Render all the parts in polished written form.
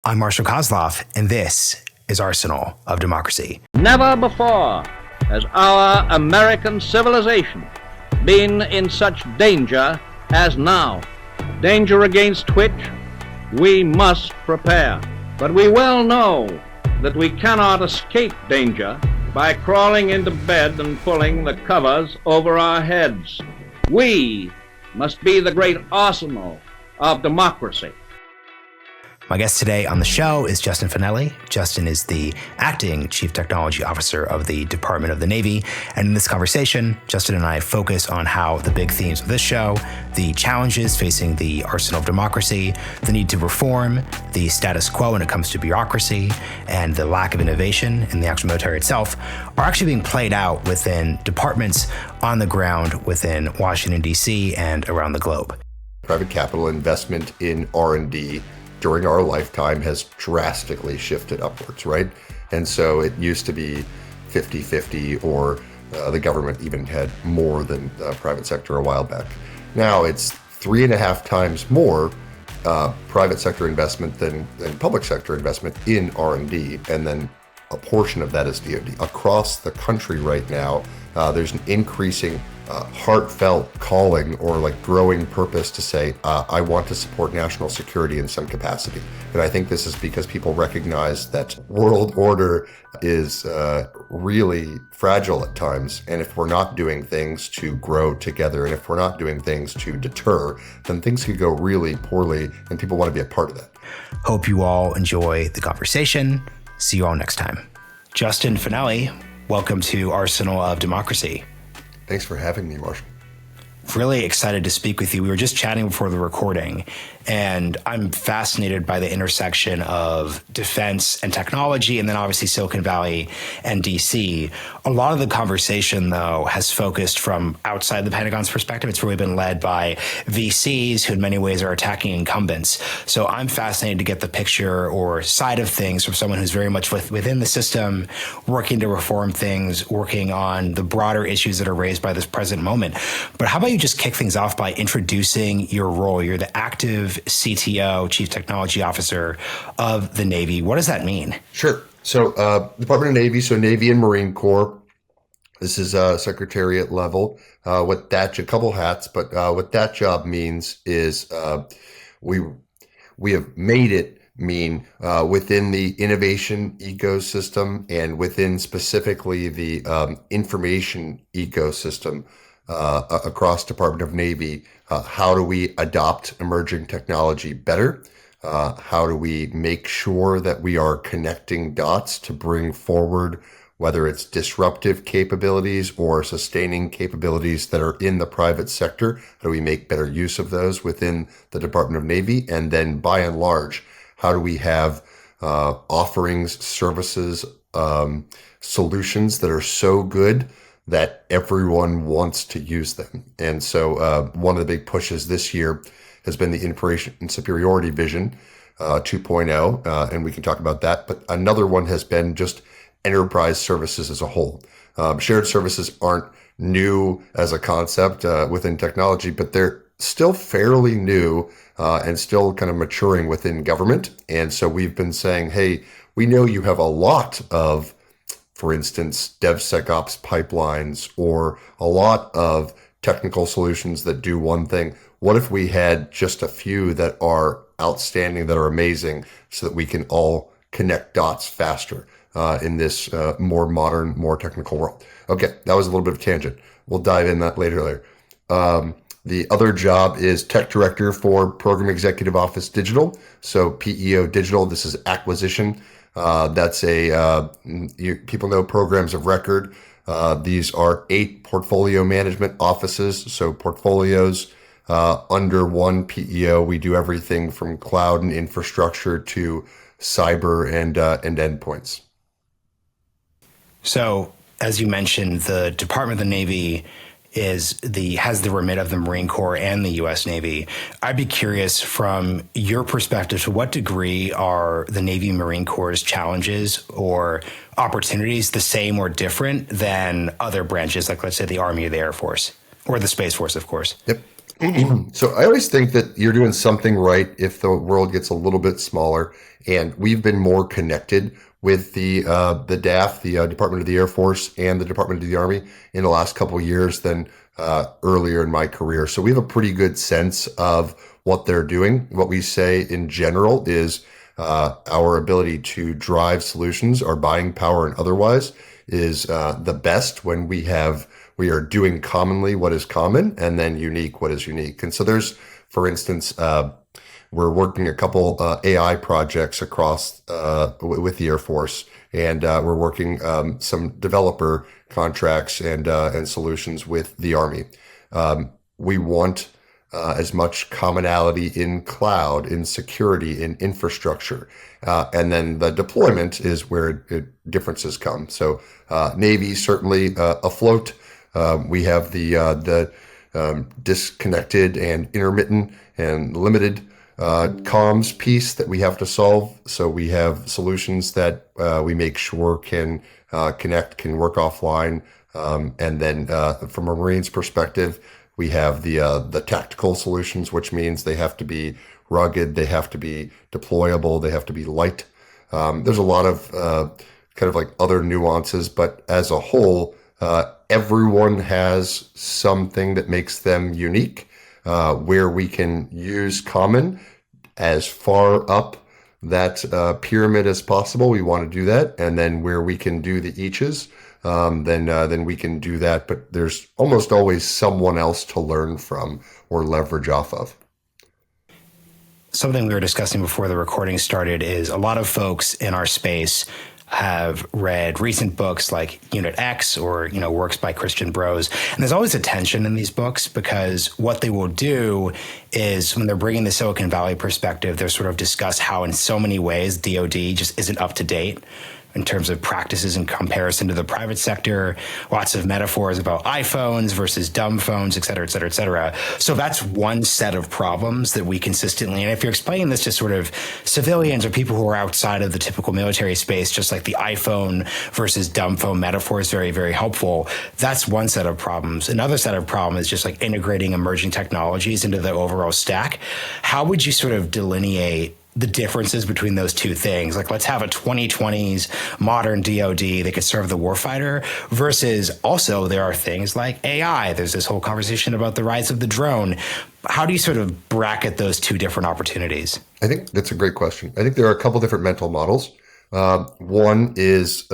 I'm Marshall Kosloff, and this is Arsenal of Democracy. Never before has our American civilization been in such danger as now. Danger against which we must prepare. But we well know that we cannot escape danger by crawling into bed and pulling the covers over our heads. We must be the great arsenal of democracy. My guest today on the show is Justin Fanelli. Justin is the acting Chief Technology Officer of the Department of the Navy. And in this conversation, Justin and I focus on how the big themes of this show, the challenges facing the arsenal of democracy, the need to reform, the status quo when it comes to bureaucracy, and the lack of innovation in the actual military itself are actually being played out within departments on the ground within Washington, D.C. and around the globe. Private capital investment in R&D during our lifetime has drastically shifted upwards, right? And so it used to be 50-50, or the government even had more than the private sector a while back. Now it's 3.5 times more private sector investment than public sector investment in R&D, and then a portion of that is DoD. Across the country right now, there's an increasing heartfelt calling or like growing purpose to say, I want to support national security in some capacity. And I think this is because people recognize that world order is really fragile at times. And if we're not doing things to grow together, and if we're not doing things to deter, then things could go really poorly, and people want to be a part of that. Hope you all enjoy the conversation. See you all next time. Justin Finalli, welcome to Arsenal of Democracy. Thanks for having me, Marshall. Really excited to speak with you. We were just chatting before the recording, and I'm fascinated by the intersection of defense and technology, and then obviously Silicon Valley and DC. A lot of the conversation, though, has focused from outside the Pentagon's perspective. It's really been led by VCs who in many ways are attacking incumbents. So I'm fascinated to get the picture or side of things from someone who's very much within the system, working to reform things, working on the broader issues that are raised by this present moment. But how about you just kick things off by introducing your role? You're the active CTO, Chief Technology Officer of the Navy. What does that mean? Sure. So Department of Navy, so Navy and Marine Corps. This is secretariat level. What that, a couple hats, but what that job means is we have made it mean within the innovation ecosystem and within specifically the information ecosystem across Department of Navy. How do we adopt emerging technology better? How do we make sure that we are connecting dots to bring forward, whether it's disruptive capabilities or sustaining capabilities that are in the private sector? How do we make better use of those within the Department of Navy? And then by and large, how do we have offerings, services, solutions that are so good that everyone wants to use them? And so one of the big pushes this year has been the Information Superiority Vision 2.0, and we can talk about that. But another one has been just enterprise services as a whole. Shared services aren't new as a concept within technology, but they're still fairly new and still kind of maturing within government. And so we've been saying, hey, we know you have a lot of, for instance, DevSecOps pipelines or a lot of technical solutions that do one thing. What if we had just a few that are outstanding, that are amazing, so that we can all connect dots faster in this more modern, more technical world? Okay, that was a little bit of a tangent. We'll dive in that later. The other job is Tech Director for Program Executive Office Digital. So PEO Digital, this is acquisition. That's people know programs of record. These are 8 portfolio management offices. So portfolios under one PEO. We do everything from cloud and infrastructure to cyber and endpoints. So, as you mentioned, the Department of the Navy has the remit of the Marine Corps and the U.S. Navy. I'd be curious, from your perspective, to what degree are the Navy Marine Corps' challenges or opportunities the same or different than other branches, like let's say the Army or the Air Force, or the Space Force, of course? Yep. So I always think that you're doing something right if the world gets a little bit smaller, and we've been more connected with the DAF, the Department of the Air Force, and the Department of the Army in the last couple of years than earlier in my career. So we have a pretty good sense of what they're doing. What we say in general is our ability to drive solutions, our buying power and otherwise, is the best when we are doing commonly what is common and then unique what is unique. And so there's, for instance, we're working a couple AI projects across with the Air Force, and we're working some developer contracts and solutions with the Army. We want as much commonality in cloud, in security, in infrastructure. And then the deployment is where differences come. So Navy certainly afloat. We have the disconnected and intermittent and limited comms piece that we have to solve. So we have solutions that we make sure can connect, can work offline. And then from a Marine's perspective, we have the tactical solutions, which means they have to be rugged, they have to be deployable, they have to be light. There's a lot of kind of like other nuances, but as a whole, everyone has something that makes them unique, where we can use common as far up that pyramid as possible. We want to do that. And then where we can do the eaches, then we can do that. But there's almost always someone else to learn from or leverage off of. Something we were discussing before the recording started is a lot of folks in our space have read recent books like Unit X or, works by Christian Bros. And there's always a tension in these books because what they will do is when they're bringing the Silicon Valley perspective, they're sort of discuss how in so many ways DoD just isn't up to date in terms of practices in comparison to the private sector, lots of metaphors about iPhones versus dumb phones, et cetera, et cetera, et cetera. So that's one set of problems that we consistently, and if you're explaining this to sort of civilians or people who are outside of the typical military space, just like the iPhone versus dumb phone metaphor is very, very helpful. That's one set of problems. Another set of problems is just like integrating emerging technologies into the overall stack. How would you sort of delineate the differences between those two things? Like, let's have a 2020s modern DoD that could serve the warfighter versus also there are things like AI. There's this whole conversation about the rise of the drone. How do you sort of bracket those two different opportunities? I think that's a great question. I think there are a couple different mental models. One is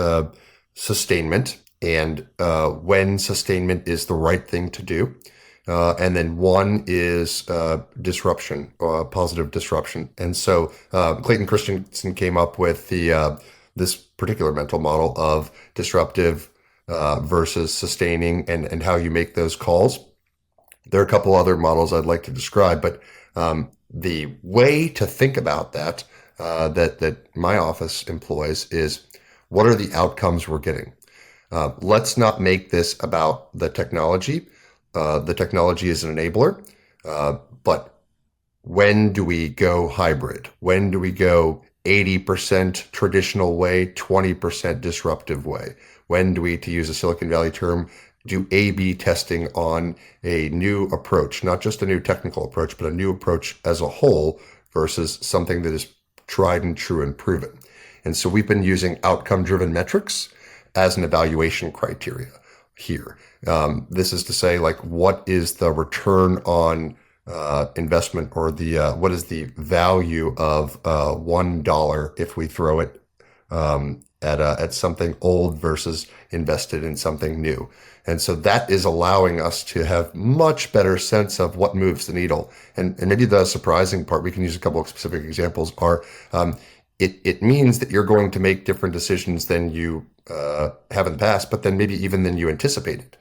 sustainment and when sustainment is the right thing to do. And then one is disruption, positive disruption. And so Clayton Christensen came up with this particular mental model of disruptive versus sustaining and how you make those calls. There are a couple other models I'd like to describe, but the way to think about that that my office employs is what are the outcomes we're getting? Let's not make this about the technology. The technology is an enabler, but when do we go hybrid? When do we go 80% traditional way, 20% disruptive way? When do we, to use a Silicon Valley term, do A/B testing on a new approach, not just a new technical approach, but a new approach as a whole versus something that is tried and true and proven? And so we've been using outcome-driven metrics as an evaluation criteria here. This is to say, like, what is the return on investment, or the what is the value of $1 if we throw it at something old versus invested in something new? And so that is allowing us to have much better sense of what moves the needle. And maybe the surprising part, we can use a couple of specific examples, are it means that you're going to make different decisions than you have in the past, but then maybe even than you anticipated.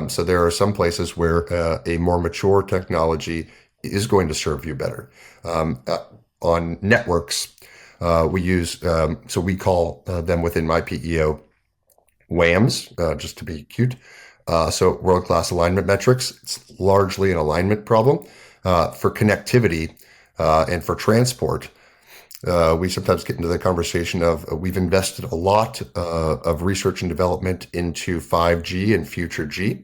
So there are some places where a more mature technology is going to serve you better. On networks, we use, so we call them within my PEO WAMs, just to be cute. So world-class alignment metrics. It's largely an alignment problem. For connectivity and for transport, we sometimes get into the conversation of we've invested a lot of research and development into 5G and future G.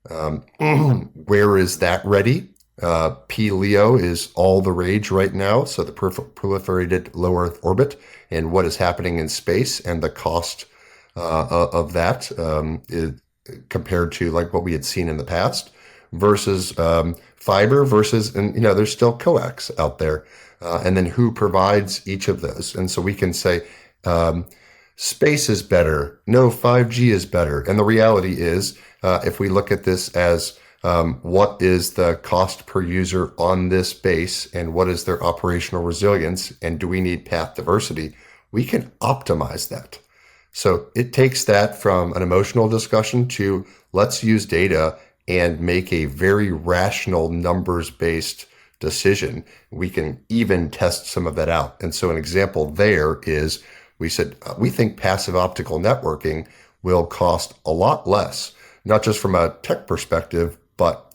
Where is that ready? P-LEO is all the rage right now. So the proliferated low Earth orbit and what is happening in space and the cost of that compared to like what we had seen in the past versus fiber versus, and there's still coax out there. And then who provides each of those? And so we can say, space is better. No, 5G is better. And the reality is, if we look at this as what is the cost per user on this base and what is their operational resilience and do we need path diversity, we can optimize that. So it takes that from an emotional discussion to let's use data and make a very rational numbers-based decision. We can even test some of that out. And so an example there is we said, we think passive optical networking will cost a lot less, not just from a tech perspective, but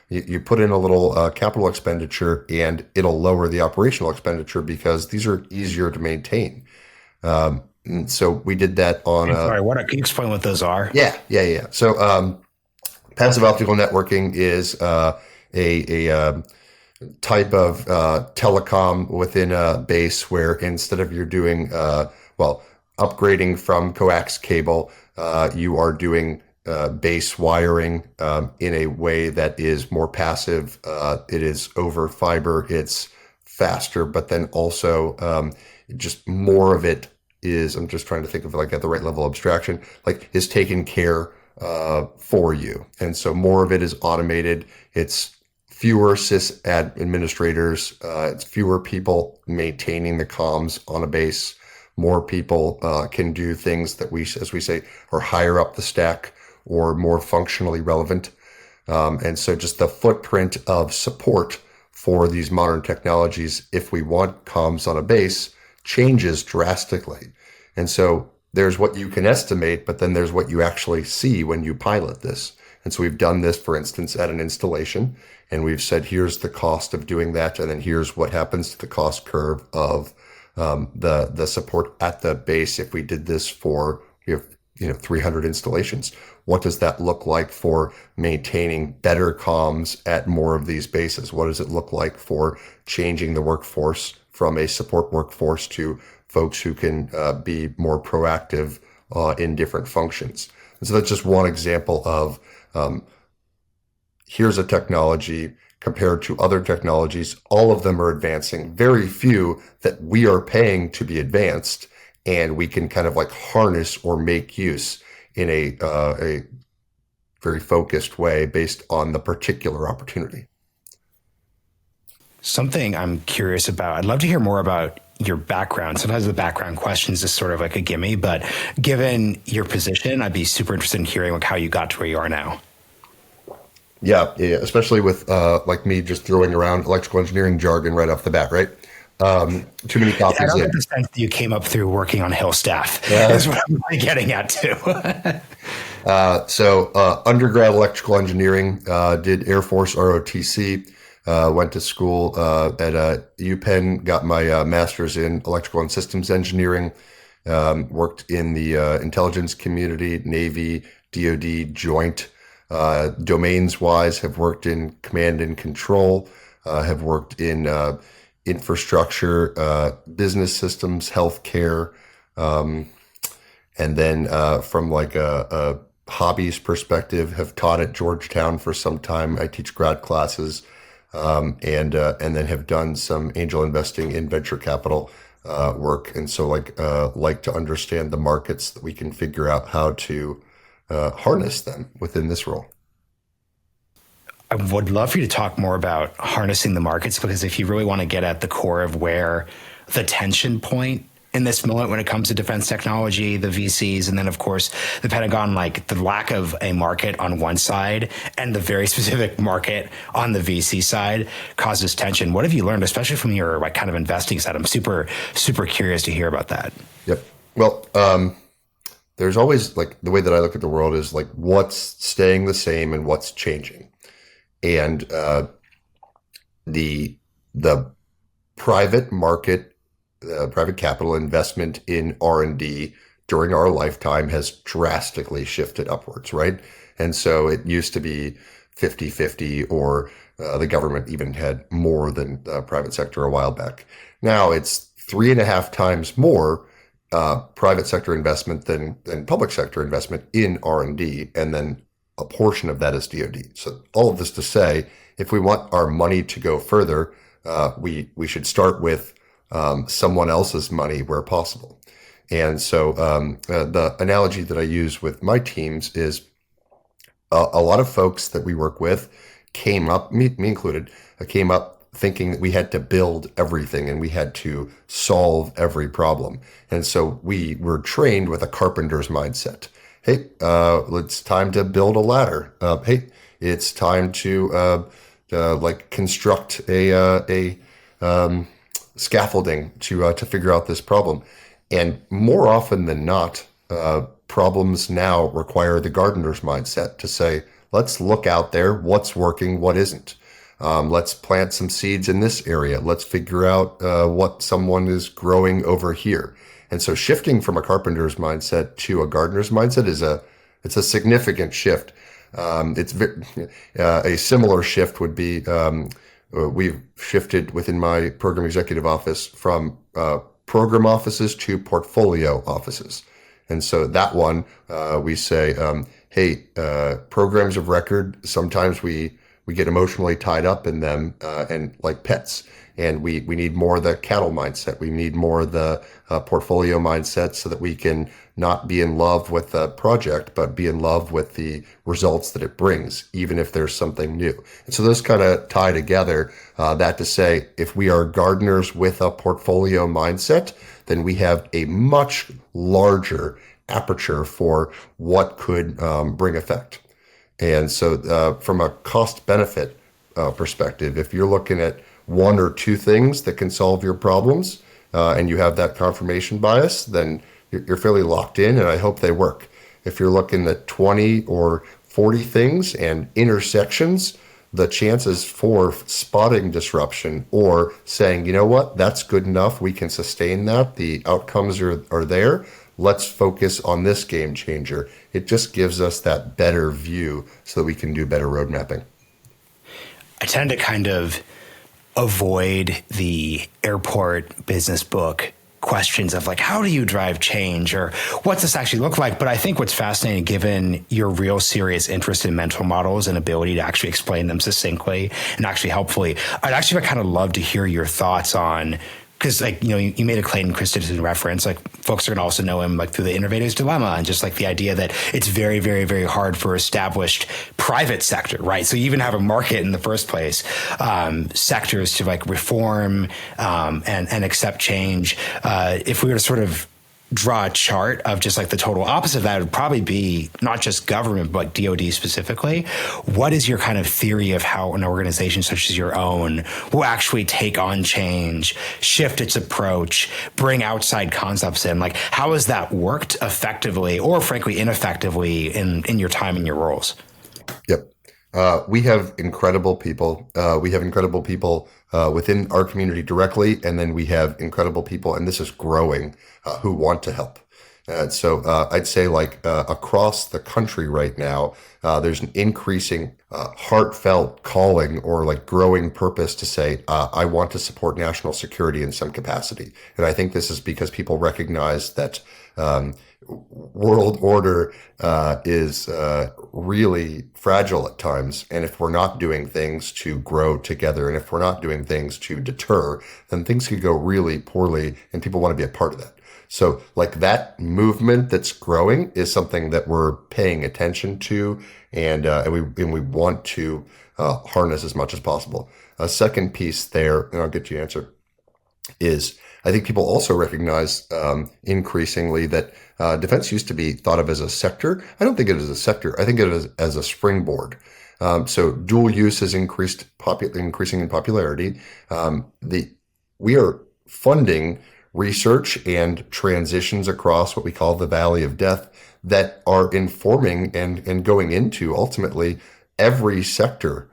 you put in a little capital expenditure and it'll lower the operational expenditure because these are easier to maintain. So we did that on. Sorry, can you explain what those are? Yeah. So passive optical networking is a type of telecom within a base where instead of you're doing upgrading from coax cable, you are doing base wiring in a way that is more passive. It is over fiber. It's faster, but then also just more of it is, I'm just trying to think of like at the right level of abstraction, like is taken care for you. And so more of it is automated. It's fewer sysad administrators. It's fewer people maintaining the comms on a base. More people can do things that as we say, are higher up the stack or more functionally relevant. And so just the footprint of support for these modern technologies, if we want comms on a base, changes drastically. And so there's what you can estimate, but then there's what you actually see when you pilot this. And so we've done this, for instance, at an installation, and we've said, here's the cost of doing that, and then here's what happens to the cost curve of the support at the base. If we did this for 300 installations, what does that look like for maintaining better comms at more of these bases? What does it look like for changing the workforce from a support workforce to folks who can be more proactive in different functions? And so that's just one example of here's a technology compared to other technologies. All of them are advancing. Very few that we are paying to be advanced, and we can kind of like harness or make use in a very focused way based on the particular opportunity. Something I'm curious about, I'd love to hear more about your background. Sometimes the background questions is sort of like a gimme, but given your position, I'd be super interested in hearing like how you got to where you are now. Yeah, especially with like me just throwing around electrical engineering jargon right off the bat, right? Too many copies. I don't get the sense that you came up through working on Hill staff. That's what I'm really getting at too. So undergrad electrical engineering, did Air Force ROTC, went to school at UPenn, got my master's in electrical and systems engineering, worked in the intelligence community, Navy, DoD, joint. Domains-wise, have worked in command and control, have worked in infrastructure, business systems, healthcare, and then from like a hobbies perspective, have taught at Georgetown for some time. I teach grad classes, and then have done some angel investing in venture capital work, and so like to understand the markets that we can figure out how to harness them within this role. I would love for you to talk more about harnessing the markets, because if you really want to get at the core of where the tension point in this moment when it comes to defense technology, the VCs, and then of course the Pentagon, like the lack of a market on one side and the very specific market on the VC side causes tension. What have you learned, especially from your like kind of investing side? I'm super, super curious to hear about that. Yep. Well, there's always like the way that I look at the world is like what's staying the same and what's changing. And the private market, private capital investment in R&D during our lifetime has drastically shifted upwards, right? And so it used to be 50-50, or the government even had more than private sector a while back. Now it's 3.5 times more private sector investment than public sector investment in R&D, and then a portion of that is DoD. So all of this to say, if we want our money to go further, we should start with someone else's money where possible. And so the analogy that I use with my teams is a lot of folks that we work with came up, me included, came up thinking that we had to build everything and we had to solve every problem. And so we were trained with a carpenter's mindset. Hey, it's time to build a ladder. Hey, it's time to like construct a scaffolding to figure out this problem. And more often than not, problems now require the gardener's mindset to say, let's look out there, what's working, what isn't. Let's plant some seeds in this area. Let's figure out what someone is growing over here. And so shifting from a carpenter's mindset to a gardener's mindset it's a significant shift. A similar shift would be we've shifted within my program executive office from program offices to portfolio offices. And so that one, we say, hey, programs of record, sometimes we get emotionally tied up in them and like pets. And we need more of the cattle mindset. We need more of the portfolio mindset so that we can not be in love with the project, but be in love with the results that it brings, even if there's something new. And so those kind of tie together, that to say, if we are gardeners with a portfolio mindset, then we have a much larger aperture for what could bring effect. And so from a cost benefit perspective, if you're looking at one or two things that can solve your problems and you have that confirmation bias, then you're fairly locked in, and I hope they work. If you're looking at 20 or 40 things and intersections, the chances for spotting disruption or saying, you know what, that's good enough, we can sustain that, the outcomes are there, let's focus on this game changer. It just gives us that better view so that we can do better road mapping. I tend to kind of avoid the airport business book questions of like, how do you drive change or what's this actually look like? But I think what's fascinating, given your real serious interest in mental models and ability to actually explain them succinctly and actually helpfully, I'd actually kind of love to hear your thoughts on, because like, you know, you made a Clayton Christensen reference, like folks are going to also know him like through the Innovator's Dilemma and just like the idea that it's very, very, very hard for established private sector, right? So you even have a market in the first place, sectors to like reform and accept change. If we were to sort of draw a chart of just like the total opposite of that, it would probably be not just government, but DoD specifically. What is your kind of theory of how an organization such as your own will actually take on change, shift its approach, bring outside concepts in? Like, how has that worked effectively or frankly ineffectively in your time and your roles? Yep. We have incredible people. We have incredible people within our community directly, and then we have incredible people, and this is growing, who want to help. So I'd say like across the country right now, there's an increasing heartfelt calling or like growing purpose to say, I want to support national security in some capacity. And I think this is because people recognize that world order is really fragile at times. And if we're not doing things to grow together, and if we're not doing things to deter, then things could go really poorly, and people want to be a part of that. So like that movement that's growing is something that we're paying attention to, and we want to harness as much as possible. A second piece there, and I'll get you an answer, is I think people also recognize increasingly that defense used to be thought of as a sector. I don't think it is a sector. I think it is as a springboard. So dual use is increasing in popularity. We are funding research and transitions across what we call the Valley of Death that are informing and going into ultimately every sector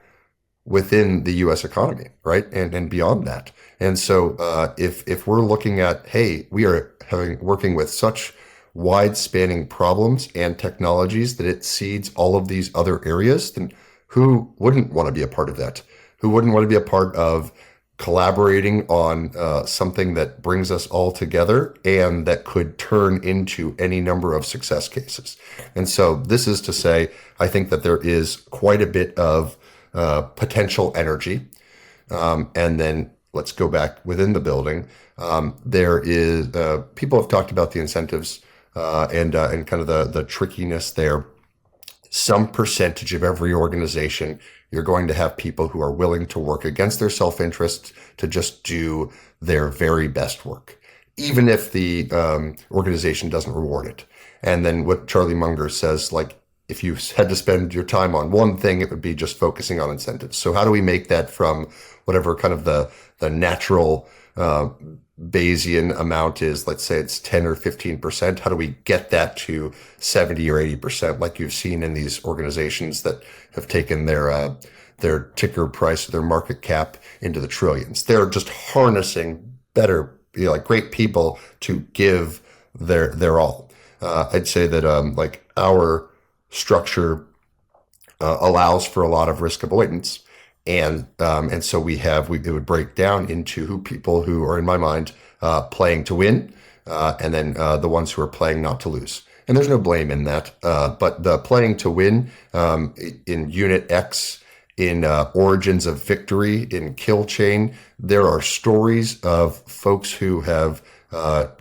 within the U.S. economy, right? And beyond that. And so if we're looking at, hey, we are working with such wide spanning problems and technologies that it seeds all of these other areas, then who wouldn't want to be a part of that? Who wouldn't want to be a part of collaborating on something that brings us all together and that could turn into any number of success cases? And so this is to say, I think that there is quite a bit of potential energy. And then let's go back within the building. There is people have talked about the incentives and kind of the trickiness there. Some percentage of every organization, you're going to have people who are willing to work against their self-interest to just do their very best work, even if the organization doesn't reward it. And then what Charlie Munger says, like, if you had to spend your time on one thing, it would be just focusing on incentives. So how do we make that from whatever kind of the natural Bayesian amount is, let's say it's 10 or 15%. How do we get that to 70 or 80%, like you've seen in these organizations that have taken their ticker price, their market cap into the trillions? They're just harnessing better, like great people to give their all. I'd say that like our structure allows for a lot of risk avoidance. And so it would break down into people who are, in my mind, playing to win, and then the ones who are playing not to lose. And there's no blame in that. But the playing to win in Unit X, in Origins of Victory, in Kill Chain, there are stories of folks who have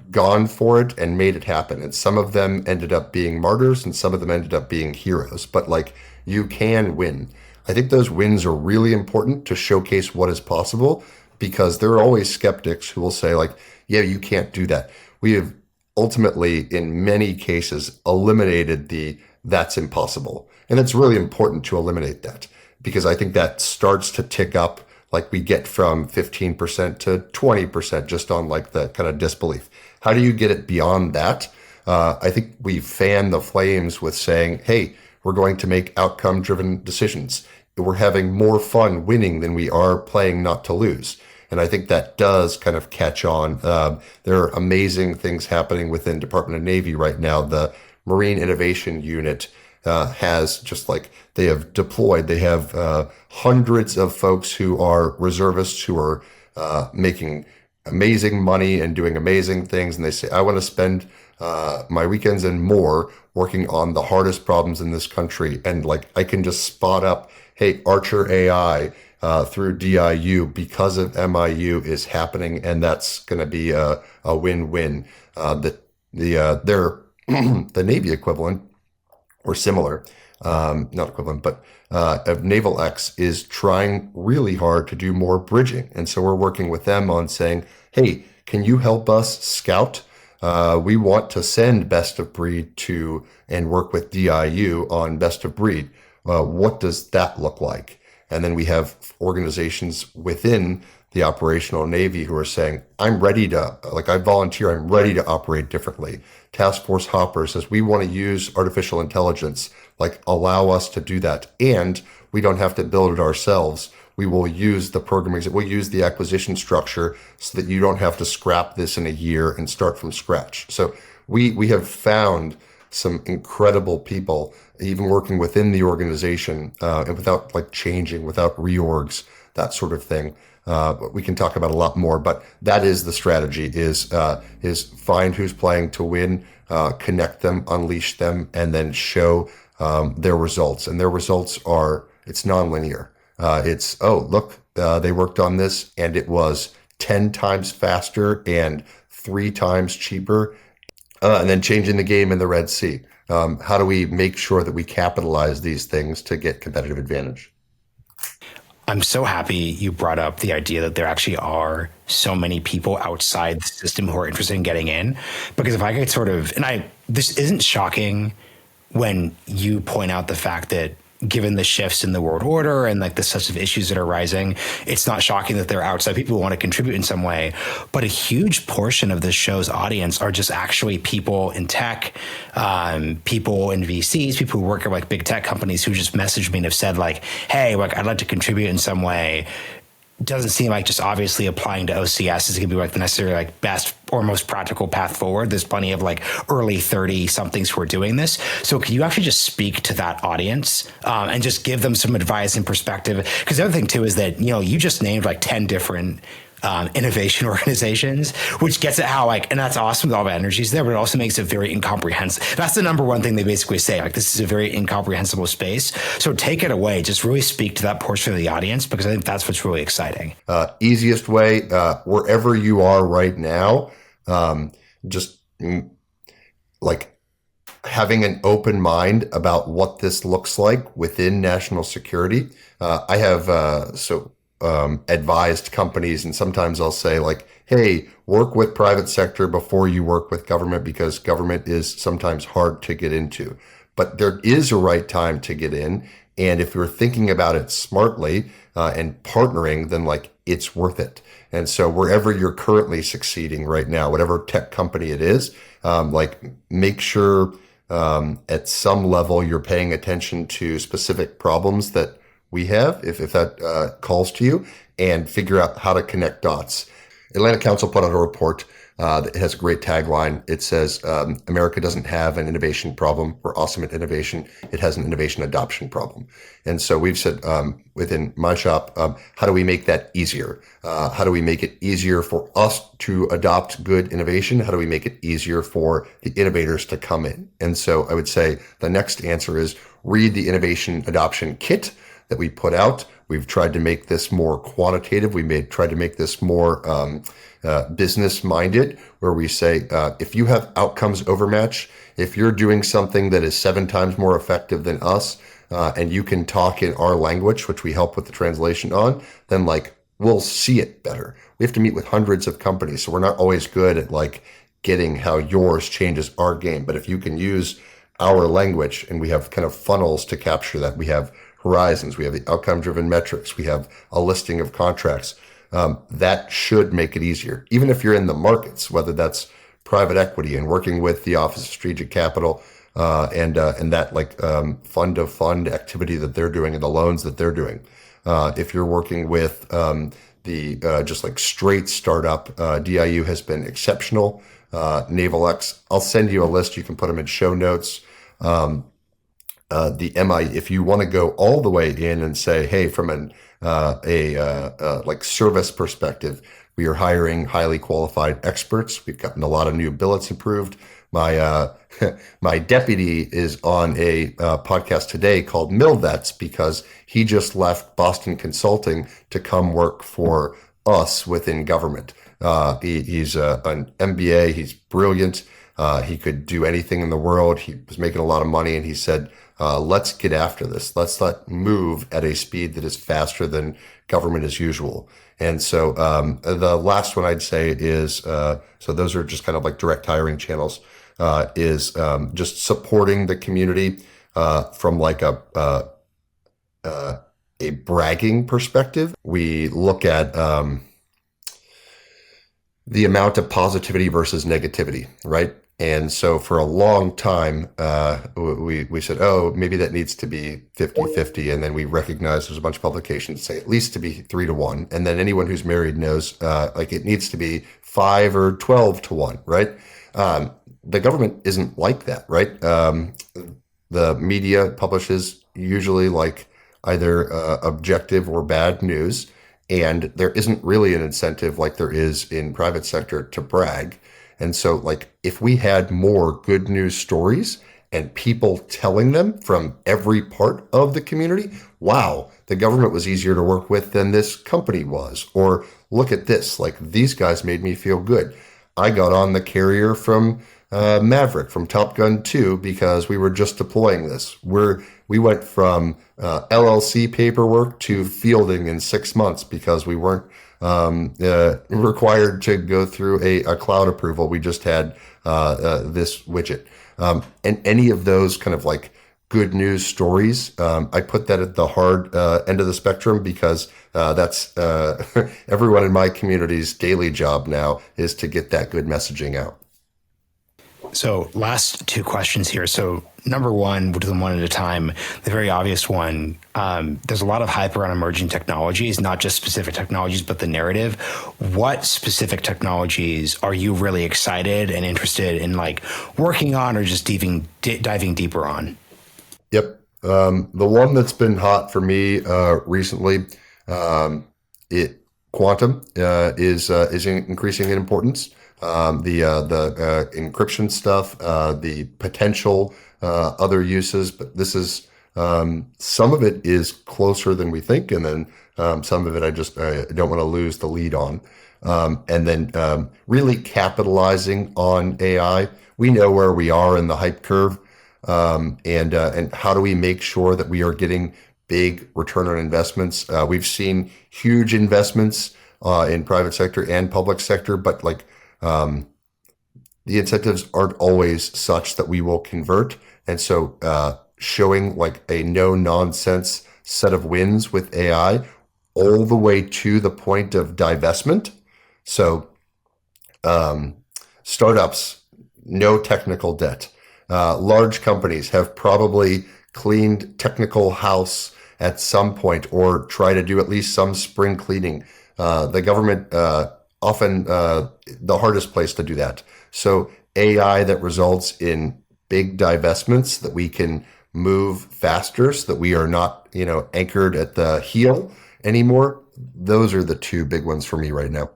gone for it and made it happen. And some of them ended up being martyrs, and some of them ended up being heroes. But like, you can win. I think those wins are really important to showcase what is possible, because there are always skeptics who will say like, yeah, you can't do that. We have ultimately, in many cases, eliminated that's impossible. And it's really important to eliminate that, because I think that starts to tick up, like we get from 15% to 20% just on like the kind of disbelief. How do you get it beyond that? I think we fan the flames with saying, hey, we're going to make outcome-driven decisions. We're having more fun winning than we are playing not to lose. And I think that does kind of catch on. There are amazing things happening within Department of Navy right now. The Marine Innovation Unit has just like, they have deployed, they have hundreds of folks who are reservists who are making amazing money and doing amazing things. And they say, I want to spend my weekends and more working on the hardest problems in this country. And like, I can just spot up, hey, Archer AI through DIU because of MIU is happening, and that's going to be a win-win. The Navy equivalent or similar, not equivalent, but of Naval X is trying really hard to do more bridging. And so we're working with them on saying, hey, can you help us scout? We want to send best of breed to and work with DIU on best of breed. What does that look like? And then we have organizations within the operational Navy who are saying, I'm ready to, like, I volunteer, I'm ready to operate differently. Task Force Hopper says, we want to use artificial intelligence, like, allow us to do that. And we don't have to build it ourselves. We will use the programming, we'll use the acquisition structure so that you don't have to scrap this in a year and start from scratch. So we have found some incredible people, even working within the organization, and without like changing, without reorgs, that sort of thing. We can talk about a lot more, but that is the strategy: is find who's playing to win, connect them, unleash them, and then show their results. And their results are, it's nonlinear. It's, oh, look, they worked on this and it was 10 times faster and 3 times cheaper, and then changing the game in the Red Sea. How do we make sure that we capitalize these things to get competitive advantage? I'm so happy you brought up the idea that there actually are so many people outside the system who are interested in getting in, because if I could sort of, this isn't shocking when you point out the fact that given the shifts in the world order and like the sets of issues that are rising, it's not shocking that there are outside people who want to contribute in some way. But a huge portion of this show's audience are just actually people in tech, people in VCs, people who work at like big tech companies who just messaged me and have said like, hey, like, I'd like to contribute in some way. doesn't seem like just obviously applying to OCS is going to be like the necessary like best or most practical path forward. There's plenty of like early 30 somethings who are doing this. So can you actually just speak to that audience and just give them some advice and perspective? Because the other thing too is that, you just named like 10 different innovation organizations, which gets at how and that's awesome that all the energies there, but it also makes it very incomprehensible. That's the number one thing they basically say, this is a very incomprehensible space. So take it away, just really speak to that portion of the audience, because I think that's what's really exciting. Easiest way, wherever you are right now, just having an open mind about what this looks like within national security. I have, advised companies, and sometimes I'll say hey, work with private sector before you work with government, because government is sometimes hard to get into, but there is a right time to get in. And if you're thinking about it smartly and partnering, then it's worth it. And so wherever you're currently succeeding right now, whatever tech company it is, make sure at some level you're paying attention to specific problems that we have, if that calls to you, and figure out how to connect dots. Atlanta Council put out a report that has a great tagline. It says, America doesn't have an innovation problem. We're awesome at innovation. It has an innovation adoption problem. And so we've said within my shop, how do we make that easier? How do we make it easier for us to adopt good innovation? How do we make it easier for the innovators to come in? And so I would say the next answer is read the innovation adoption kit that we put out. We've tried to make this more quantitative. Tried to make this more business minded, where we say, if you have outcomes overmatch, if you're doing something that is 7 times more effective than us, and you can talk in our language, which we help with the translation on, then we'll see it better. We have to meet with hundreds of companies, so we're not always good at getting how yours changes our game. But if you can use our language, and we have kind of funnels to capture that, we have horizons, we have the outcome-driven metrics, we have a listing of contracts. That should make it easier, even if you're in the markets, whether that's private equity and working with the Office of Strategic Capital and that fund-of-fund activity that they're doing and the loans that they're doing. If you're working with just straight startup, DIU has been exceptional. Naval X, I'll send you a list. You can put them in show notes. The MI, if you want to go all the way in and say, hey, from a service perspective, we are hiring highly qualified experts. We've gotten a lot of new billets approved. My my deputy is on a podcast today called Mill Vets, because he just left Boston Consulting to come work for us within government. He's an MBA. He's brilliant. He could do anything in the world. He was making a lot of money, and he said, let's get after this. Let's move at a speed that is faster than government as usual. And so the last one I'd say is, so those are just kind of direct hiring channels, is just supporting the community from a bragging perspective. We look at the amount of positivity versus negativity, right? And so for a long time, we said, oh, maybe that needs to be 50-50. And then we recognized there's a bunch of publications that say at least to be 3-1. And then anyone who's married knows it needs to be 5 or 12-1, right? The government isn't like that, right? The media publishes usually either objective or bad news. And there isn't really an incentive like there is in private sector to brag. And so if we had more good news stories and people telling them from every part of the community, wow, the government was easier to work with than this company was. Or look at this, these guys made me feel good. I got on the carrier from Maverick, from Top Gun 2, because we were just deploying this. We went from LLC paperwork to fielding in 6 months because we weren't required to go through a cloud approval. We just had this widget. And any of those kind of good news stories, I put that at the hard end of the spectrum, because that's everyone in my community's daily job now, is to get that good messaging out. So last two questions here. So number one, we'll do them one at a time. The very obvious one, there's a lot of hype around emerging technologies, not just specific technologies, but the narrative. What specific technologies are you really excited and interested in like working on or just diving deeper on? Yep. The one that's been hot for me recently, quantum is increasing in importance. The encryption stuff, the potential other uses, but this is some of it is closer than we think, and then some of it I don't want to lose the lead on. And then really capitalizing on AI. We know where we are in the hype curve, and how do we make sure that we are getting big return on investments? We've seen huge investments in private sector and public sector, but the incentives aren't always such that we will convert. And so showing like a no nonsense set of wins with AI all the way to the point of divestment. So startups, no technical debt. Large companies have probably cleaned technical house at some point or try to do at least some spring cleaning. The government often the hardest place to do that. So AI that results in big divestments that we can move faster so that we are not, anchored at the heel anymore. Those are the two big ones for me right now.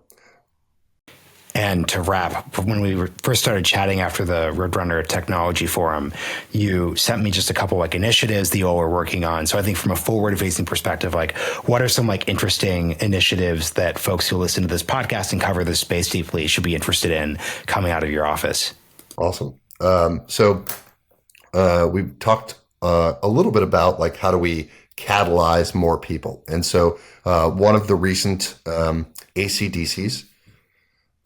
And to wrap, when we first started chatting after the Roadrunner Technology Forum, you sent me just a couple initiatives that you all were working on. So I think from a forward-facing perspective, what are some we initiatives that folks who listen to this podcast and cover this space deeply should be interested in coming out of your office? Awesome. So we've talked a little bit about how do we catalyze more people. And so one of the recent ACDCs,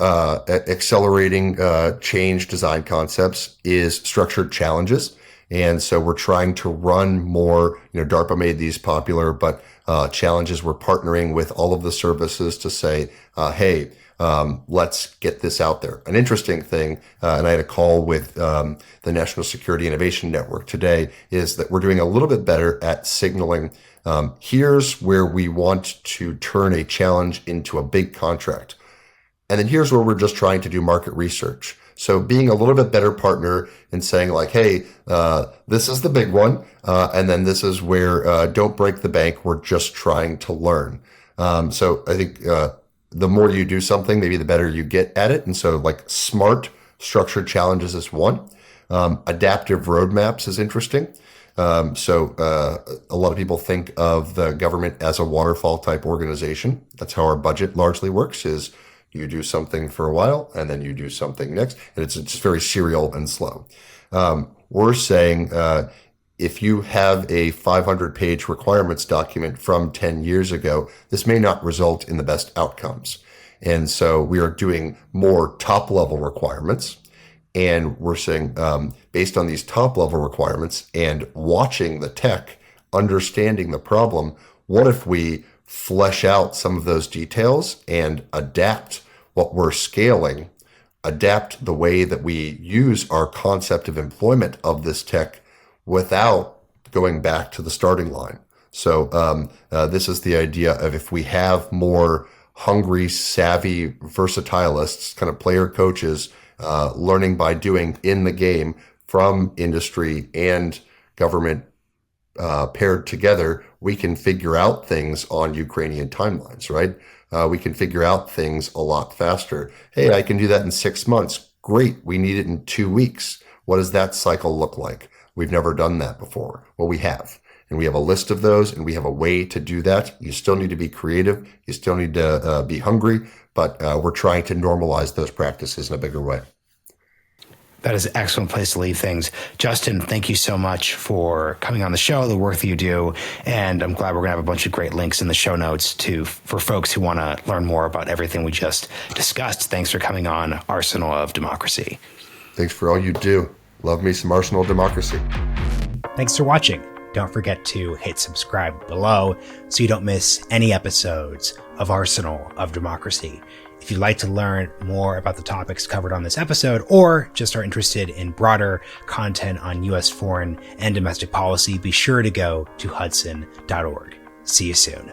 accelerating change design concepts is structured challenges. And so we're trying to run more, DARPA made these popular, but challenges, we're partnering with all of the services to say, hey, let's get this out there. An interesting thing, and I had a call with the National Security Innovation Network today, is that we're doing a little bit better at signaling, here's where we want to turn a challenge into a big contract. And then here's where we're just trying to do market research. So being a little bit better partner and saying hey, this is the big one. And then this is where don't break the bank. We're just trying to learn. So I think the more you do something, maybe the better you get at it. And so smart structured challenges is one. Adaptive roadmaps is interesting. So a lot of people think of the government as a waterfall type organization. That's how our budget largely works, is you do something for a while, and then you do something next, and it's just very serial and slow. We're saying if you have a 500-page requirements document from 10 years ago, this may not result in the best outcomes. And so we are doing more top-level requirements, and we're saying based on these top-level requirements and watching the tech, understanding the problem, what if we flesh out some of those details and adapt what we're scaling, adapt the way that we use our concept of employment of this tech without going back to the starting line. So this is the idea of, if we have more hungry, savvy versatilists, kind of player coaches, learning by doing in the game from industry and government paired together, we can figure out things on Ukrainian timelines, right? We can figure out things a lot faster. Hey, I can do that in 6 months. Great. We need it in 2 weeks. What does that cycle look like? We've never done that before. Well, we have. And we have a list of those, and we have a way to do that. You still need to be creative. You still need to be hungry, but we're trying to normalize those practices in a bigger way. That is an excellent place to leave things. Justin, thank you so much for coming on the show, the work that you do. And I'm glad we're going to have a bunch of great links in the show notes for folks who want to learn more about everything we just discussed. Thanks for coming on Arsenal of Democracy. Thanks for all you do. Love me some Arsenal of Democracy. Thanks for watching. Don't forget to hit subscribe below so you don't miss any episodes of Arsenal of Democracy. If you'd like to learn more about the topics covered on this episode, or just are interested in broader content on U.S. foreign and domestic policy, be sure to go to hudson.org. See you soon.